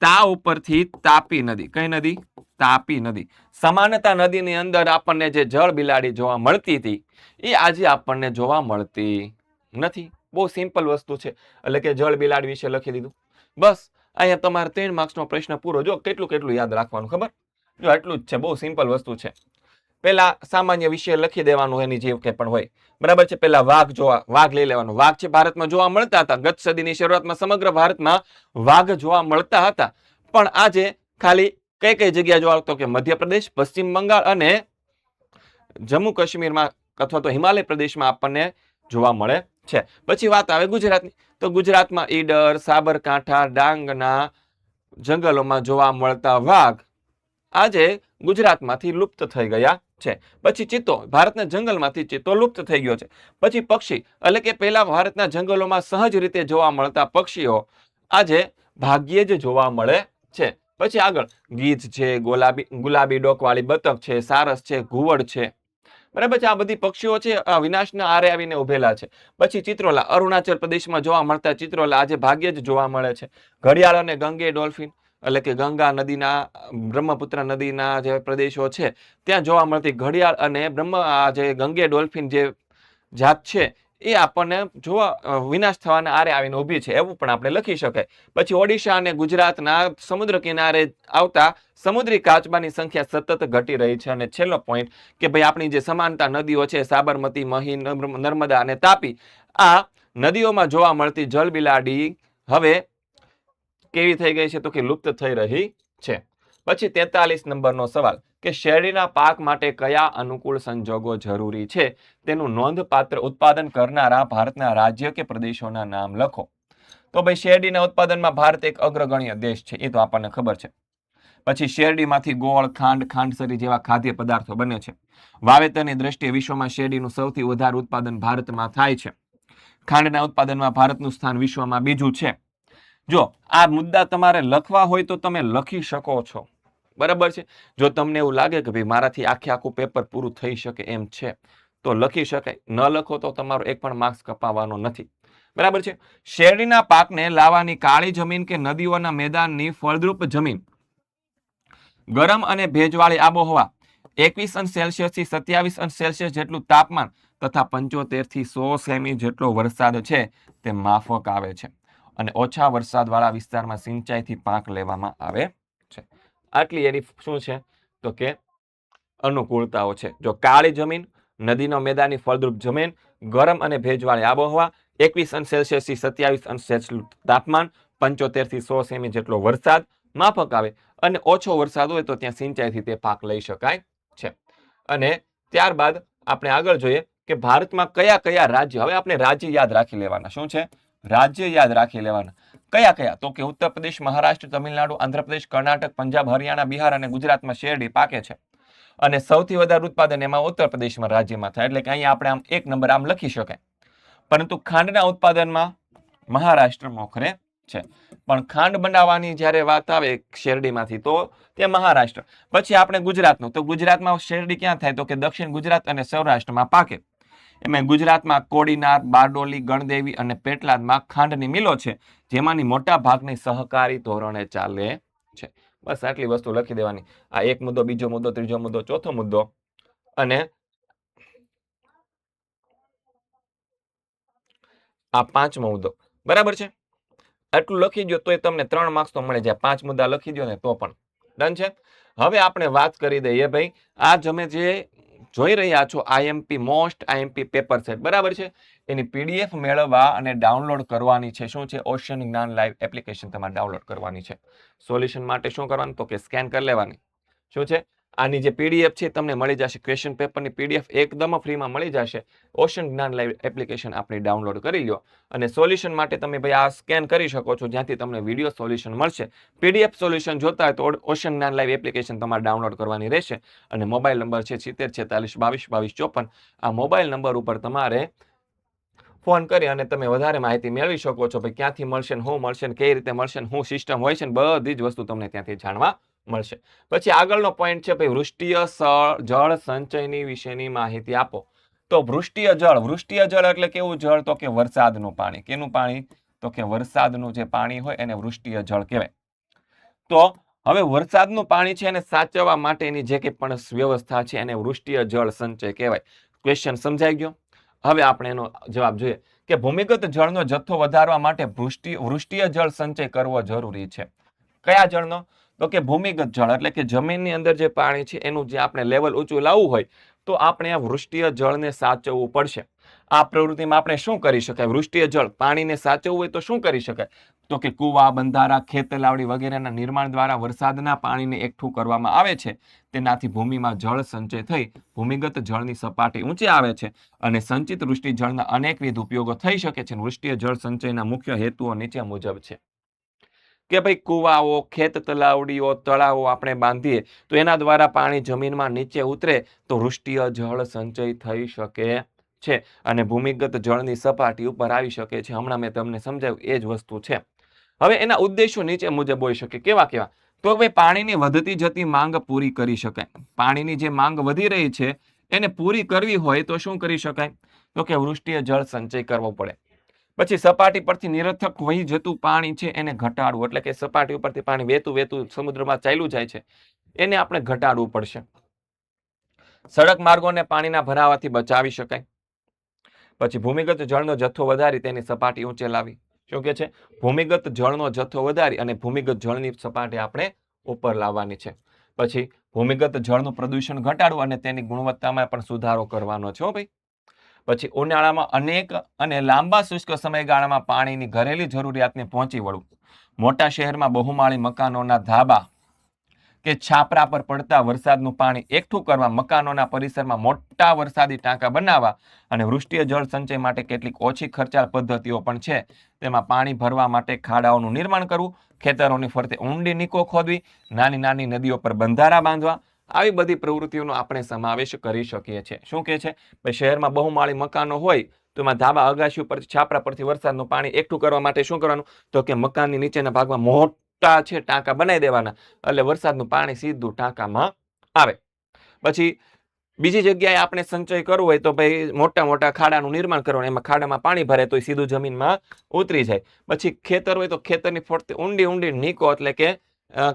તા ઉપરથી તાપી નદી. કઈ નદી? તાપી નદી. સમાનતા નદીની અંદર આપણને જે જળ બિલાડી જોવા મળતી હતી એ આજે આપણને જોવા મળતી નથી. બહુ સિમ્પલ વસ્તુ છે. એટલે કે જળ બિલાડી વિશે લખી દીધું. બસ અહીંયા તમારે 3 માર્ક્સનો પ્રશ્ન પૂરો. જો કેટલું યાદ રાખવાનું ખબર? જો એટલું જ છે. બહુ સિમ્પલ વસ્તુ છે. પેલા સામાન્ય વિષય લખી દેવાનું એની જે કે પણ હોય. બરાબર છે. પેલા વાઘ લઈ લેવાનો. વાઘ છે ભારતમાં જોવા મળતા હતા. ગત સદીની શરૂઆતમાં સમગ્ર ભારતમાં વાઘ જોવા મળતા હતા, પણ આજે ખાલી કઈ કઈ જગ્યા જોવા તો કે મધ્યપ્રદેશ, પશ્ચિમ બંગાળ અને જમ્મુ કાશ્મીરમાં અથવા તો હિમાલય પ્રદેશમાં આપણને જોવા મળે છે. પછી વાત આવે ગુજરાતની, તો ગુજરાતમાં ઈડર, સાબરકાંઠા, ડાંગના જંગલોમાં જોવા મળતા વાઘ આજે ગુજરાતમાંથી લુપ્ત થઈ ગયા છે. પછી ચિત્તો, ભારતના જંગલમાંથી ચિત્તો લુપ્ત થઈ ગયો છે. પછી પક્ષી એટલે કે પહેલા ભારતના જંગલોમાં સહજ રીતે જોવા મળતા પક્ષીઓ આજે ભાગ્યે જ જોવા મળે છે. પછી આગળ ગીધ છે, ગુલાબી ડોકવાળી બતક છે, સારસ છે, ઘુવડ છે, બરાબર છે. આ બધી પક્ષીઓ છે વિનાશના આરે આવીને ઉભેલા છે. પછી ચિત્રોલા, અરુણાચલ પ્રદેશમાં જોવા મળતા ચિત્રોલા આજે ભાગ્યે જ જોવા મળે છે. ઘડિયાળ અને ગંગે ડોલ્ફિન એટલે કે ગંગા નદીના, બ્રહ્મપુત્ર નદીના જે પ્રદેશો છે ત્યાં જોવા મળતી ઘડિયાળ અને જે ગંગે ડોલ્ફિન જે જાત છે એ આપણને જોવા વિનાશ થવાના આરે આવીને ઊભી છે એવું પણ આપણે લખી શકાય. પછી ઓડિશા અને ગુજરાતના સમુદ્ર કિનારે આવતા સમુદ્રી કાચબાની સંખ્યા સતત ઘટી રહી છે. અને છેલ્લો પોઈન્ટ કે ભાઈ આપણી જે સમાનતા નદીઓ છે સાબરમતી, મહી, નર્મદા અને તાપી, આ નદીઓમાં જોવા મળતી જલબિલાડી હવે કેવી થઈ ગઈ છે તો કે લુપ્ત થઈ રહી છે. પછી 43 નંબરનો સવાલ કે શેરડીના પાક માટે કયા અનુકૂળ સંજોગો જરૂરી છે, તેનું નોંધપાત્ર ઉત્પાદન કરનારા ભારતના રાજ્ય કે પ્રદેશોના નામ લખો. તો ભાઈ શેરડીના ઉત્પાદનમાં ભારત એક અગ્રગણ્ય દેશ છે, એ તો આપણને ખબર છે. પછી શેરડીમાંથી ગોળ, ખાંડ, ખાંડસરી જેવા ખાદ્ય પદાર્થો બને છે. વાવેતરની દ્રષ્ટિએ વિશ્વમાં શેરડીનું સૌથી વધારે ઉત્પાદન ભારતમાં થાય છે. ખાંડના ઉત્પાદનમાં ભારતનું સ્થાન વિશ્વમાં બીજું છે. જો આ મુદ્દા તમારે લખવા હોય તો તમે લખી શકો છો, બરાબર છે. જો તમને એવું લાગે કે ભાઈ મારાથી આખું પેપર પૂરું થઈ શકે એમ છે તો લખી શકાય, ન લખો તો તમારો એક પણ માર્ક્સ કપાવવાનો નથી, બરાબર છે. શેરડીના પાકને લાવવાની કાળી જમીન કે નદીઓના મેદાનની ફળદ્રુપ જમીન, ગરમ અને ભેજવાળી આબોહવા, 21°C થી 27°C જેટલું તાપમાન તથા 75 થી 100 સેમી જેટલો વરસાદ છે તે માફક આવે છે. અને ઓછા વરસાદવાળા વિસ્તારમાં સિંચાઈથી પાક લેવામાં આવે છે. આટલી એની શું છે તો કે અનુકૂળતાઓ છે. જો કાળી જમીન, નદીનો મેદાની ફળદ્રુપ જમીન, ગરમ અને ભેજવાળી આબોહવા, 21°C થી 27°C તાપમાન, 75 થી 100 સેમી જેટલો વરસાદ માફક આવે અને ઓછો વરસાદ હોય તો ત્યાં સિંચાઈથી તે પાક લઈ શકાય છે. અને ત્યારબાદ આપણે આગળ જોઈએ કે ભારતમાં કયા કયા રાજ્ય, હવે આપણે રાજ્ય યાદ રાખી લેવાના. શું છે? રાજ્ય યાદ રાખી લેવાના. કયા કયા તો કે ઉત્તર પ્રદેશ, મહારાષ્ટ્ર, તમિલનાડુ, આંધ્રપ્રદેશ, કર્ણાટક, પંજાબ, હરિયાણા, બિહાર અને ગુજરાતમાં શેરડી પાકે છે. અને સૌથી વધારે ઉત્પાદન એમાં ઉત્તર પ્રદેશમાં રાજ્યમાં થાય, એટલે કે અહીંયા આપણે આમ એક નંબર આમ લખી શકાય. પરંતુ ખાંડના ઉત્પાદનમાં મહારાષ્ટ્ર મોખરે છે. પણ ખાંડ બનાવવાની જ્યારે વાત આવે શેરડીમાંથી તો તે મહારાષ્ટ્ર. પછી આપણે ગુજરાતનું, તો ગુજરાતમાં શેરડી ક્યાં થાય તો કે દક્ષિણ ગુજરાત અને સૌરાષ્ટ્રમાં પાકે. એમાં ગુજરાતમાં કોડીનાર, બારડોલી, ગણદેવી અને પેટલાદમાં ખાંડની મિલો છે, જેમાંની મોટા ભાગની સહકારી ધોરણે ચાલે છે. બસ આટલી વસ્તુ લખી દેવાની. આ એક મુદ્દો, બીજો મુદ્દો, ત્રીજો મુદ્દો, ચોથો મુદ્દો અને આ પાંચમો મુદ્દો, બરાબર છે. આટલું લખી દો તો તમને 3 માર્ક્સ તો મળે જાય. 5 મુદ્દા લખી દો ને તો પણ ડન છે. હવે આપણે વાત કરી દઈએ ભાઈ, આ તમે જે જોઈ રહ્યા છો IMP most IMP paper set, બરાબર છે. એની પીડીએફ મેળવવા અને ડાઉનલોડ કરવાની છે. શું છે? ઓશન જ્ઞાન લાઈવ એપ્લિકેશન તમારે ડાઉનલોડ કરવાની છે. સોલ્યુશન માટે શું કરવાનું તો કે સ્કેન કરી લેવાની. શું છે? આની જે પીડીએફ છે તમને મળી જશે. ક્વેશ્ચન પેપરની પીડીએફ એકદમ ફ્રીમાં મળી જશે. ઓશન જ્ઞાન લાઈવ એપ્લિકેશન આપણી ડાઉનલોડ કરી લો. અને સોલ્યુશન માટે તમે ભાઈ આ સ્કેન કરી શકો છો, જ્યાંથી તમને વિડીયો સોલ્યુશન મળશે. પીડીએફ સોલ્યુશન જોતા હોય તો ઓશન જ્ઞાન લાઈવ એપ્લિકેશન તમારે ડાઉનલોડ કરવાની રહેશે. અને મોબાઈલ નંબર છે 7046422254. આ મોબાઈલ નંબર ઉપર તમારે ફોન કરી અને તમે વધારે માહિતી મેળવી શકો છો. ભાઈ ક્યાંથી મળશે, શું મળશે, કઈ રીતે મળશે, શું સિસ્ટમ હોય છે, બધી જ વસ્તુ તમને ત્યાંથી જાણવા મળશે. પછી આગળનો પોઈન્ટ છે ભાઈ વૃષ્ટિય જળ સંચયની વિશેની માહિતી આપો. તો વૃષ્ટિય જળ એટલે કેવું જળ તો કે વરસાદનું પાણી. કેનું પાણી તો કે વરસાદનું જે પાણી હોય એને વૃષ્ટિય જળ કહેવાય. તો હવે વરસાદનું પાણી છે એને સાચવવા માટેની જે કંઈ પણ વ્યવસ્થા છે એને વૃષ્ટિય જળ સંચય કહેવાય. ક્વેશ્ચન સમજાઈ ગયો? હવે આપણે એનો જવાબ જોઈએ કે ભૂમિગત જળનો જથ્થો વધારવા માટે વૃષ્ટિય જળ સંચય કરવો જરૂરી છે. કયા જળનો? તો કે ભૂમિગત જળ એટલે કે જમીનની અંદર જે પાણી છે એનું જે આપણે લેવલ ઊંચું લાવવું હોય, તો આપણે આ વૃષ્ટિય જળને સાચવવું પડશે. આ પ્રવૃત્તિમાં આપણે શું કરી શકાય? વૃષ્ટિય જળ પાણીને સાચવવું હોય તો શું કરી શકાય? તો કે કુવા, બંધારા, ખેત તલાવડી વગેરેના નિર્માણ દ્વારા વરસાદના પાણીને એકઠું કરવામાં આવે છે. તેનાથી ભૂમિમાં જળ સંચય થઈ ભૂમિગત જળની સપાટી ઊંચે આવે છે અને સંચિત વૃષ્ટિ જળના અનેકવિધ ઉપયોગો થઈ શકે છે. વૃષ્ટિય જળ સંચયના મુખ્ય હેતુઓ નીચે મુજબ છે કે ભાઈ કુવાઓ, ખેત તલાવડીઓ, તળાવો આપણે બાંધીએ તો એના દ્વારા પાણી જમીનમાં નીચે ઉતરે તો વૃષ્ટિય જળ સંચય થઈ શકે છે અને ભૂમિગત જળની સપાટી ઉપર આવી શકે છે. હમણાં મેં તમને સમજાવ્યું એ જ વસ્તુ છે. હવે એના ઉદ્દેશો નીચે મુજબ હોઈ શકે. કેવા કેવા? તો ભાઈ પાણીની વધતી જતી માંગ પૂરી કરી શકાય. પાણીની જે માંગ વધી રહી છે એને પૂરી કરવી હોય તો શું કરી શકાય? તો કે વૃષ્ટિય જળ સંચય કરવો પડે. પછી સપાટી પરથી નિરર્થક વહી જતું પાણી છે એને ઘટાડવું, એટલે કે સપાટી ઉપરથી પાણી વહેતું વહેતું સમુદ્રમાં ચાલ્યું જાય છે એને આપણે ઘટાડવું પડશે. સડક માર્ગોને પાણીના ભરાવાથી બચાવી શકાય. પછી ભૂમિગત જળનો જથ્થો વધારી તેની સપાટી ઊંચે લાવી. શું કે છે? ભૂમિગત જળનો જથ્થો વધારી અને ભૂમિગત જળની સપાટી આપણે ઉપર લાવવાની છે. પછી ભૂમિગત જળનું પ્રદૂષણ ઘટાડવું અને તેની ગુણવત્તામાં પણ સુધારો કરવાનો છે. ભાઈ, પછી ઉનાળામાં અનેક અને લાંબા શુષ્ક સમયગાળામાં પાણીની ઘરેલી જરૂરિયાતને પહોંચી વળવું. મોટા શહેરમાં બહુમાળી મકાનોના ધાબા કે છાપરા પર પડતા વરસાદનું પાણી એકઠું કરવા, મકાનોના પરિસરમાં મોટા વરસાદી ટાંકા બનાવવા અને વૃષ્ટિય જળ સંચય માટે કેટલીક ઓછી ખર્ચાળ પદ્ધતિઓ પણ છે. તેમાં પાણી ભરવા માટે ખાડાઓનું નિર્માણ કરવું, ખેતરોની ફરતે ઊંડી નીકો ખોદવી, નાની નાની નદીઓ પર બંધારા બાંધવા, આવી બધી પ્રવૃત્તિઓનો આપણે સમાવેશ કરી શકીએ છીએ. શું કહે છે? ભાઈ, શહેરમાં બહુમાળી મકાનો હોય તો એમાં ધાબા, અગાશી ઉપર, છાપરા પરથી વરસાદનું પાણી એકઠું કરવા માટે શું કરવાનું? તો કે મકાનની નીચેના ભાગમાં મોટા છે ટાંકા બનાવી દેવાના, એટલે વરસાદનું પાણી સીધું ટાંકામાં આવે. પછી બીજી જગ્યાએ આપણે સંચય કરવો હોય તો ભાઈ મોટા મોટા ખાડાનું નિર્માણ કરવાનું, એમાં ખાડામાં પાણી ભરે તો સીધું જમીનમાં ઉતરી જાય. પછી ખેતર હોય તો ખેતરની ફરતે ઊંડી ઊંડી નીકો એટલે કે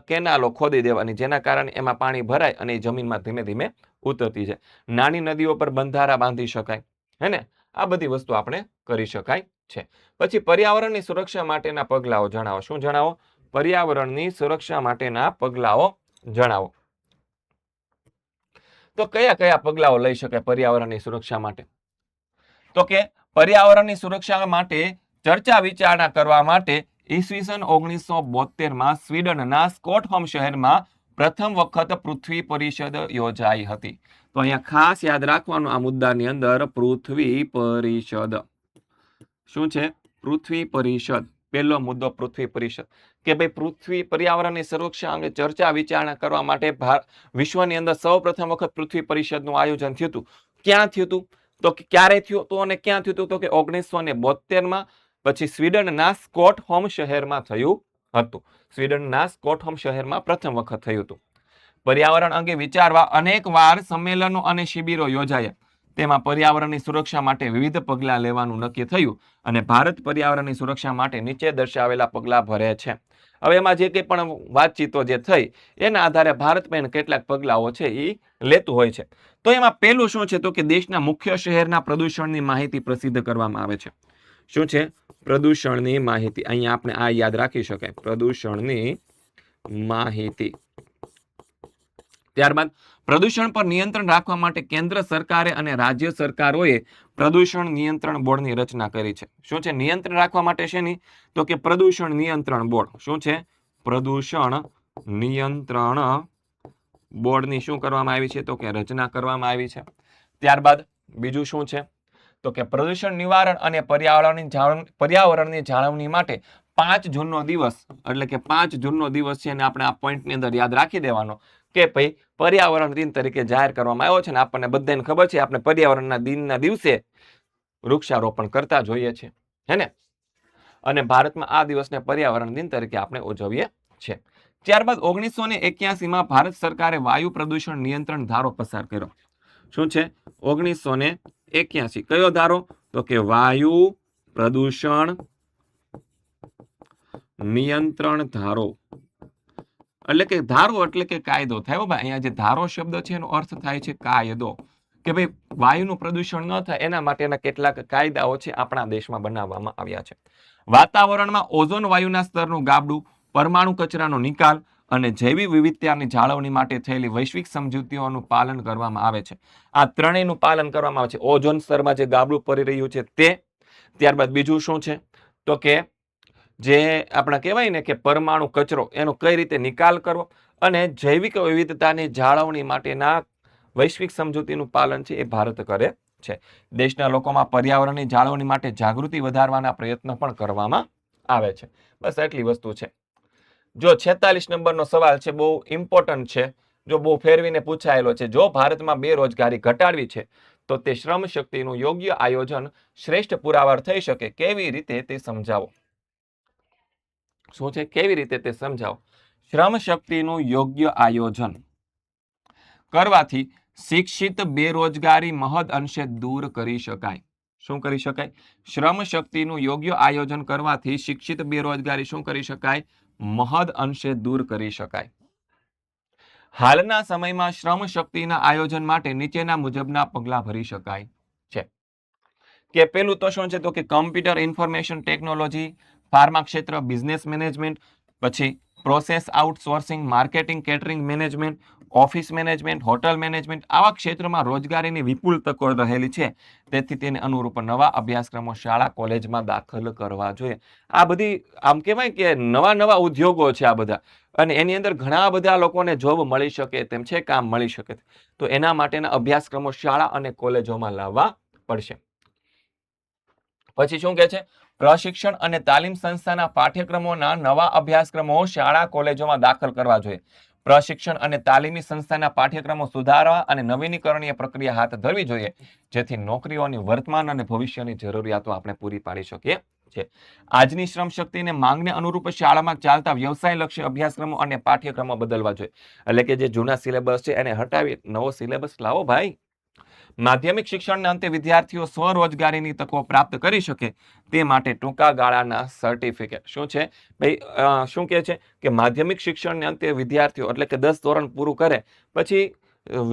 કેનાલો ખોદી દેવાની, જેના કારણે એમાં પાણી ભરાય અને એ જમીનમાં ધીમે ધીમે ઉતરતી જાય. નાની નદીઓ પર બંધારા બાંધી શકાય, હે ને? આ બધી વસ્તુ આપણે કરી શકાય છે. પછી પર્યાવરણની સુરક્ષા માટેના પગલાઓ જણાવો. શું જણાવો? પર્યાવરણની સુરક્ષા માટેના પગલાઓ જણાવો. તો કયા કયા પગલાઓ લઈ શકાય પર્યાવરણની સુરક્ષા માટે? તો કે પર્યાવરણની સુરક્ષા માટે ચર્ચા વિચારણા કરવા માટે ઈસવીસન 1972માં સ્વીડનના સ્ટોકહોમ શહેરમાં પ્રથમ વખત પૃથ્વી પરિષદ યોજાઈ હતી. તો અહીંયા ખાસ યાદ રાખવાનું આ મુદ્દાની અંદર, પૃથ્વી પરિષદ. શું છે? પૃથ્વી પરિષદ. પહેલો મુદ્દો પૃથ્વી પરિષદ, કે ભાઈ પૃથ્વી પર્યાવરણની સુરક્ષા અંગે ચર્ચા વિચારણા કરવા માટે વિશ્વની અંદર સૌપ્રથમ વખત પૃથ્વી પરિષદનું આયોજન થયું હતું. ક્યાં થયું હતું? તો ક્યારે થયું હતું અને ક્યાં થયું હતું? તો કે 1972માં. પછી સ્વીડનના સ્ટોકહોમ શહેરમાં થયું હતું. સ્વીડનના સ્ટોકહોમ શહેરમાં પ્રથમ વખત થયું હતું. પર્યાવરણ અંગે વિચારવા અનેક વાર સંમેલનો અને શિબિરો યોજાયા. તેમાં પર્યાવરણની સુરક્ષા માટે વિવિધ પગલાં લેવાનું નક્કી થયું અને ભારત પર્યાવરણની સુરક્ષા માટે નીચે દર્શાવેલા પગલાં ભરે છે. હવે એમાં જે કંઈ પણ વાતચીતો જે થઈ એના આધારે ભારત પણ કેટલાક પગલાઓ છે એ લેતું હોય છે. તો એમાં પહેલું શું છે? તો કે દેશના મુખ્ય શહેરના પ્રદૂષણની માહિતી પ્રસિદ્ધ કરવામાં આવે છે. શું છે? પ્રદૂષણની માહિતી. અહીંયા આપણે આ યાદ રાખી શકાય, પ્રદૂષણની માહિતી. ત્યારબાદ પ્રદૂષણ પર નિયંત્રણ રાખવા માટે કેન્દ્ર સરકારે અને રાજ્ય સરકારોએ પ્રદૂષણ નિયંત્રણ બોર્ડની રચના કરી છે. શું છે? નિયંત્રણ રાખવા માટે શેની? તો કે પ્રદૂષણ નિયંત્રણ બોર્ડ. શું છે? પ્રદૂષણ નિયંત્રણ બોર્ડની શું કરવામાં આવી છે? તો કે રચના કરવામાં આવી છે. ત્યારબાદ બીજું શું છે? તો કે પ્રદૂષણ નિવારણ અને પર્યાવરણની જાળવણી માટે 5 જૂનનો દિવસ, એટલે કે 5 જૂનનો દિવસ છે અને આપણે આ પોઈન્ટની અંદર યાદ રાખી દેવાનો કે ભાઈ પર્યાવરણ દિન તરીકે જાહેર કરવામાં આવ્યો છે. અને આપણને બધાને ખબર છે આપણે પર્યાવરણના દિનના દિવસે વૃક્ષારોપણ કરતા જોઈએ છે, હે ને? અને ભારતમાં આ દિવસને પર્યાવરણ દિન તરીકે આપણે ઉજવીએ છીએ. ત્યારબાદ 1981માં ભારત સરકારે વાયુ પ્રદૂષણ નિયંત્રણ ધારો પસાર કર્યો. શું છે? 1981 કયો ધારો? તો કે વાયુ પ્રદૂષણ નિયંત્રણ ધારો. એટલે કે ધારો એટલે કે કાયદો થાય. ભાઈ અહીંયા જે ધારો શબ્દ છે એનો અર્થ થાય છે કાયદો, કે ભાઈ વાયુનું પ્રદૂષણ ન થાય એના માટેના કેટલાક કાયદાઓ છે આપણા દેશમાં બનાવવામાં આવ્યા છે. વાતાવરણમાં ઓઝોન વાયુના સ્તરનું ગાબડું, પરમાણુ કચરાનો નિકાલ, અને જૈવ વિવિધતાની જાળવણી માટે થયેલી વૈશ્વિક સમજૂતીઓનું પાલન કરવામાં આવે છે. આ ત્રણેયનું પાલન કરવામાં આવે છે. ઓઝોન સ્તરમાં જે ગાબડું પડી રહ્યું છે તે, ત્યારબાદ બીજું શું છે તો કે જે આપણા કહેવાય ને કે પરમાણુ કચરો એનો કઈ રીતે નિકાલ કરવો અને જૈવિક વિવિધતાની જાળવણી માટેના વૈશ્વિક સમજૂતીનું પાલન છે એ ભારત કરે છે. દેશના લોકોમાં પર્યાવરણની જાળવણી માટે જાગૃતિ વધારવાના પ્રયત્નો પણ કરવામાં આવે છે. બસ એટલી વસ્તુ છે. જો 46 નંબરનો સવાલ છે, બહુ ઇમ્પોર્ટન્ટ છે, જો બહુ ફેરવીને પૂછાયેલો છે. જો ભારતમાં બેરોજગારી ઘટાડવી છે તો તે શ્રમ શક્તિનું યોગ્ય આયોજન શ્રેષ્ઠ પુરાવાર થઈ શકે. કેવી રીતે તે સમજાવો. શું છે? કેવી રીતે તે સમજાવો. શ્રમ શક્તિનું યોગ્ય આયોજન કરવાથી શિક્ષિત બેરોજગારી મહદ અંશે દૂર કરી શકાય. શું કરી શકાય? શ્રમ શક્તિનું યોગ્ય આયોજન કરવાથી શિક્ષિત બેરોજગારી શું કરી શકાય? મહદ અંશે દૂર કરી શકાય. હાલના સમયમાં શ્રમ શક્તિના આયોજન માટે નીચેના મુજબના પગલાં ભરી શકાય છે. કે પેલું તો શું છે તો કે કમ્પ્યુટર ઇન્ફોર્મેશન ટેકનોલોજી, ફાર્મા ક્ષેત્ર, બિઝનેસ મેનેજમેન્ટ, પછી process outsourcing, marketing, catering management, office management, hotel management, આવા ક્ષેત્રમાં રોજગારીની વિપુલ તકો રહેલી છે. તેથી તેને અનુરૂપ નવા અભ્યાસક્રમો શાળા કોલેજમાં દાખલ કરવા જોઈએ. આ બધી આમ કહેવાય કે નવા નવા ઉદ્યોગો છે આ બધા, અને એની અંદર ઘણા બધા લોકોને જોબ મળી શકે તેમ છે, કામ મળી શકે. તો એના માટેના અભ્યાસક્રમો શાળા અને કોલેજોમાં લાવવા પડશે. પછી શું કહે છે? પ્રશિક્ષણ અને તાલીમ સંસ્થાના પાઠ્યક્રમોના નવા અભ્યાસક્રમો શાળા કોલેજોમાં દાખલ કરવા જોઈએ. પ્રશિક્ષણ અને તાલીમી સંસ્થાના પાઠ્યક્રમો સુધારવા અને નવીનીકરણીય પ્રક્રિયા હાથ ધરવી જોઈએ, જેથી નોકરીઓની વર્તમાન અને ભવિષ્યની જરૂરિયાતો આપણે પૂરી પાડી શકીએ છીએ. આજની શ્રમ શક્તિને માંગને અનુરૂપ શાળામાં ચાલતા વ્યવસાયલક્ષી અભ્યાસક્રમો અને પાઠ્યક્રમો બદલવા જોઈએ. એટલે કે જે જૂના સિલેબસ છે એને હટાવી નવો સિલેબસ લાવો ભાઈ. માધ્યમિક શિક્ષણના અંતે વિદ્યાર્થીઓ સ્વરોજગારીની તકો પ્રાપ્ત કરી શકે તે માટે ટૂંકા ગાળાના સર્ટિફિકેટ. શું છે ભાઈ? શું કહે છે કે માધ્યમિક શિક્ષણને અંતે વિદ્યાર્થીઓ એટલે કે 10 ધોરણ પૂરું કરે પછી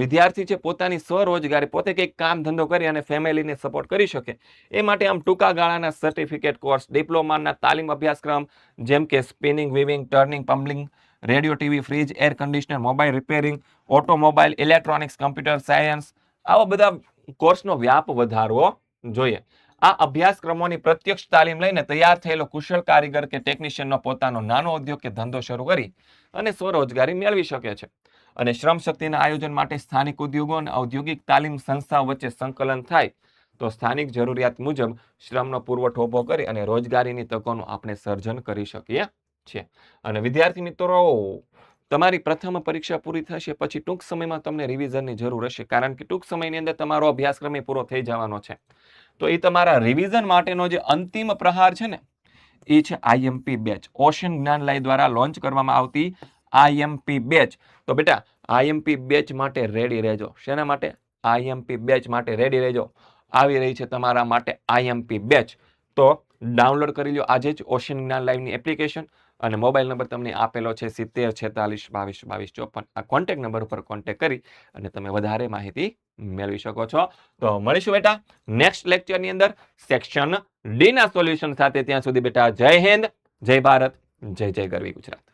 વિદ્યાર્થી છે પોતાની સ્વરોજગારી, પોતે કંઈક કામ ધંધો કરી અને ફેમિલીને સપોર્ટ કરી શકે એ માટે આમ ટૂંકા ગાળાના સર્ટિફિકેટ કોર્સ, ડિપ્લોમાના તાલીમ અભ્યાસક્રમ જેમ કે spinning, weaving, turning, plumbing, radio, TV, fridge, air conditioner, mobile repairing, automobile, electronics, computer science, આવા બધા કોર્સનો વ્યાપ વધારવો જોઈએ. આ અભ્યાસક્રમોની પ્રત્યક્ષ તાલીમ લઈને તૈયાર થયેલો કુશળ કારીગર કે ટેકનિશિયનનો પોતાનો નાનો ઉદ્યોગ કે ધંધો શરૂ કરી અને સ્વરોજગારી મેળવી શકે છે. અને શ્રમ શક્તિના આયોજન માટે સ્થાનિક ઉદ્યોગો અને ઔદ્યોગિક તાલીમ સંસ્થાઓ વચ્ચે સંકલન થાય તો સ્થાનિક જરૂરિયાત મુજબ શ્રમનો પુરવઠો ઊભો કરી અને રોજગારીની તકોનું આપણે સર્જન કરી શકીએ છીએ. અને વિદ્યાર્થી મિત્રો, તમારી પ્રથમ પરીક્ષા પૂરી થશે પછી ટૂંક સમયમાં તમને રિવિઝનની જરૂર હશે, કારણ કે ટૂંક સમયની અંદર તમારો અભ્યાસક્રમ પૂરો થઈ જવાનો છે. તો એ તમારા રિવિઝન માટેનો જે અંતિમ પ્રહાર છે ને એ છે આઈએમપી બેચ. ઓશન જ્ઞાનલય દ્વારા લોન્ચ કરવામાં આવતી આઈએમપી બેચ. તો બેટા આઈએમપી બેચ માટે રેડી રહેજો. શેના માટે? આઈએમપી બેચ માટે રેડી રહેજો. આવી રહી છે તમારા માટે આઈએમપી બેચ. તો ડાઉનલોડ કરી લો આજે જ ઓશન જ્ઞાનલયની એપ્લિકેશન, અને મોબાઈલ નંબર તમને આપેલો છે 70 46 22 22 54. આ કોન્ટેક્ટ નંબર ઉપર કોન્ટેક્ટ કરી અને તમે વધારે માહિતી મેળવી શકો છો. તો મળીશું બેટા નેક્સ્ટ લેક્ચરની અંદર સેક્શન ડી ના સોલ્યુશન સાથે. ત્યાં સુધી બેટા જય હિન્દ, જય ભારત, જય જય ગરવી ગુજરાત.